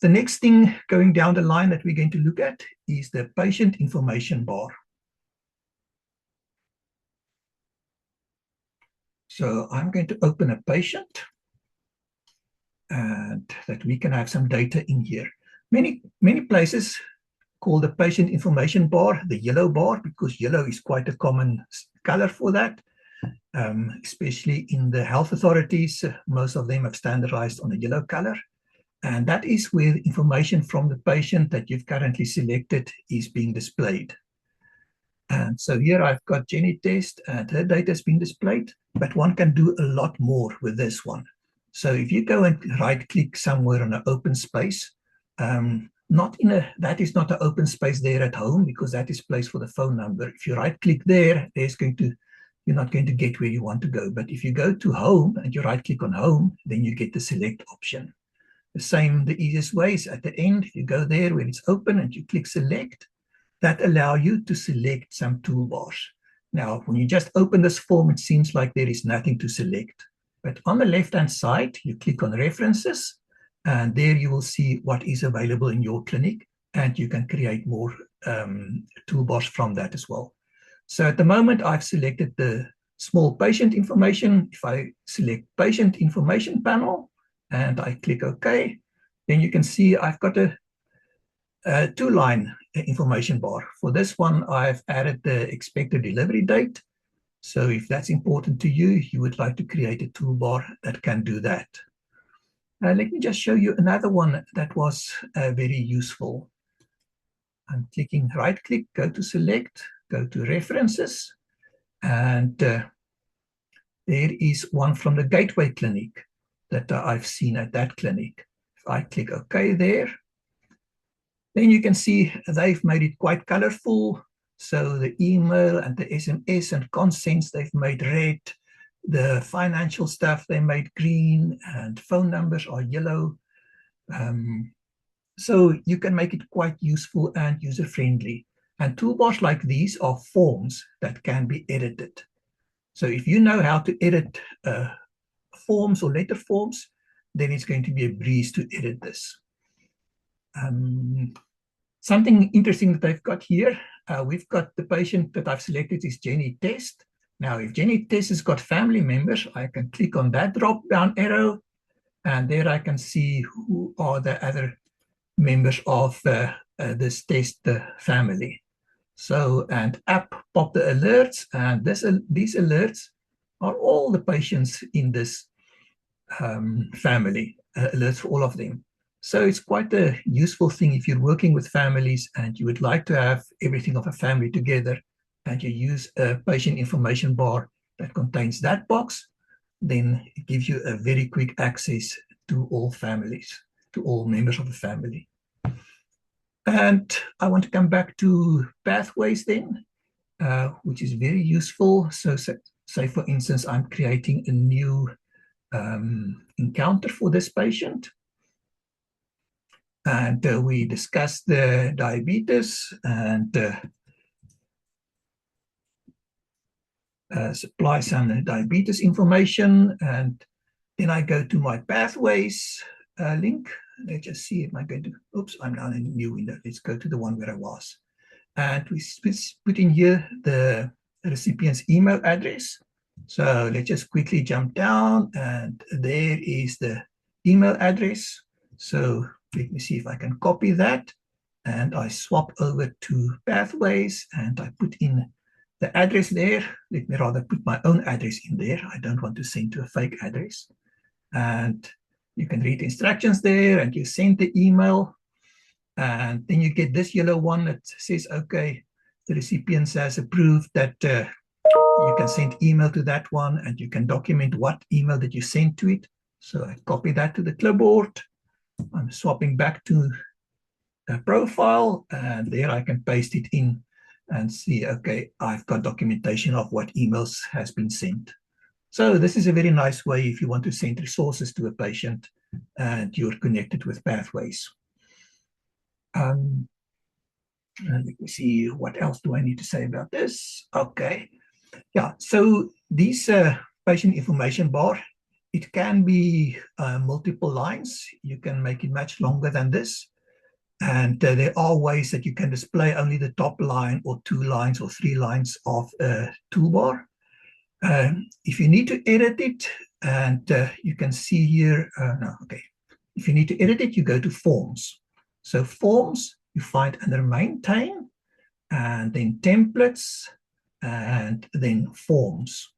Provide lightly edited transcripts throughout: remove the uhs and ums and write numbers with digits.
The next thing going down the line that we're going to look at is the patient information bar. So I'm going to open a patient and that we can have some data in here. Many places call the patient information bar the yellow bar because yellow is quite a common color for that, especially in the health authorities. Most of them have standardized on a yellow color. And that is where information from the patient that you've currently selected is being displayed. And so here I've got Jenny Test and her data has been displayed, but one can do a lot more with this one. So if you go and right click somewhere on an open space, that is not an open space there at home because that is place for the phone number. If you right click there, you're not going to get where you want to go. But if you go to home and you right click on home, then you get the select option. The easiest way is at the end, you go there when it's open and you click select, that allow you to select some toolbars. Now, when you just open this form, it seems like there is nothing to select. But on the left-hand side, you click on references, and there you will see what is available in your clinic, and you can create more toolbars from that as well. So at the moment, I've selected the small patient information. If I select patient information panel, and I click OK, then you can see I've got a two-line information bar. For this one, I've added the expected delivery date. So if that's important to you, you would like to create a toolbar that can do that. Let me just show you another one that was very useful. I'm clicking right-click, go to select, go to references, and there is one from the Gateway Clinic that I've seen at that clinic. If I click OK there, then you can see they've made it quite colorful. So the email and the SMS and consents they've made red. The financial stuff they made green, and phone numbers are yellow. So you can make it quite useful and user-friendly. And toolbars like these are forms that can be edited. So if you know how to edit forms or letter forms, then it's going to be a breeze to edit this. Something interesting that they've got here, we've got the patient that I've selected is Jenny Test. Now, if Jenny Test has got family members, I can click on that drop-down arrow, and there I can see who are the other members of this Test family. So, and up pop the alerts, and these alerts are all the patients in this family, alerts for all of them. So it's quite a useful thing if you're working with families and you would like to have everything of a family together and you use a patient information bar that contains that box, then it gives you a very quick access to all families, to all members of the family. And I want to come back to pathways then, which is very useful. So say for instance, I'm creating a new encounter for this patient. And we discussed the diabetes and supply some diabetes information. And then I go to my pathways link. Let's just see if I'm going to, oops, I'm now in a new window. Let's go to the one where I was. And we put in here the recipient's email address. So let's just quickly jump down, and there is the email address. So let me see if I can copy that, and I swap over to pathways, and I put in the address there. Let me rather put my own address in there. I don't want to send to a fake address. And you can read the instructions there, and you send the email, and then you get this yellow one that says, okay, the recipient has approved that you can send email to that one, and you can document what email that you sent to it. So I copy that to the clipboard. I'm swapping back to a profile, and there I can paste it in and see, okay, I've got documentation of what emails has been sent. So this is a very nice way if you want to send resources to a patient and you're connected with pathways. Let me see, what else do I need to say about this? Okay. Yeah, so this patient information bar It can be multiple lines. You can make it much longer than this. And there are ways that you can display only the top line or 2 lines or 3 lines of a toolbar. If you need to edit it, and you can see here, If you need to edit it, you go to Forms. So Forms, you find under Maintain, and then Templates, and then Forms.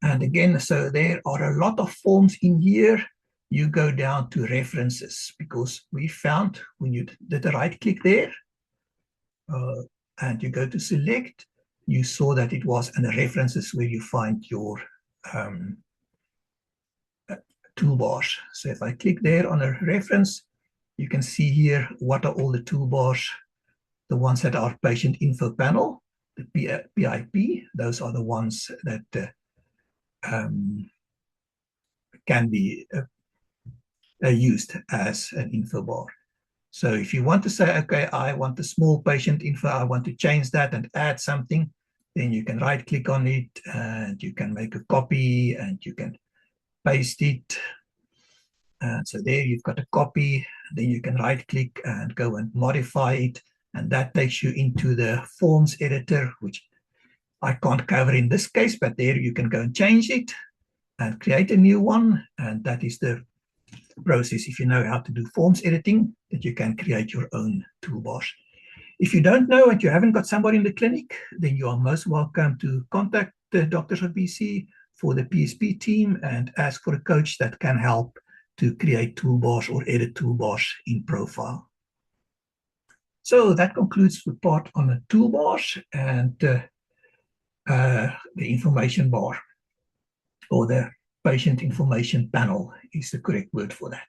And again, so there are a lot of forms in here. You go down to References, because we found when you did a right click there, and you go to Select, you saw that it was under References where you find your toolbars. So if I click there on a reference, you can see here what are all the toolbars, the ones that are Patient Info Panel, the PIP, those are the ones that can be used as an info bar. So if you want to say, okay, I want the small patient info, I want to change that and add something, then you can right click on it and you can make a copy and you can paste it. And so there you've got a copy. Then you can right click and go and modify it. And that takes you into the forms editor, which I can't cover in this case, but there you can go and change it and create a new one. And that is the process, if you know how to do forms editing, that you can create your own toolbars. If you don't know and you haven't got somebody in the clinic, then you are most welcome to contact the Doctors of BC for the PSP team and ask for a coach that can help to create toolbars or edit toolbars in Profile. So that concludes the part on the toolbars and the information bar, or the patient information panel is the correct word for that.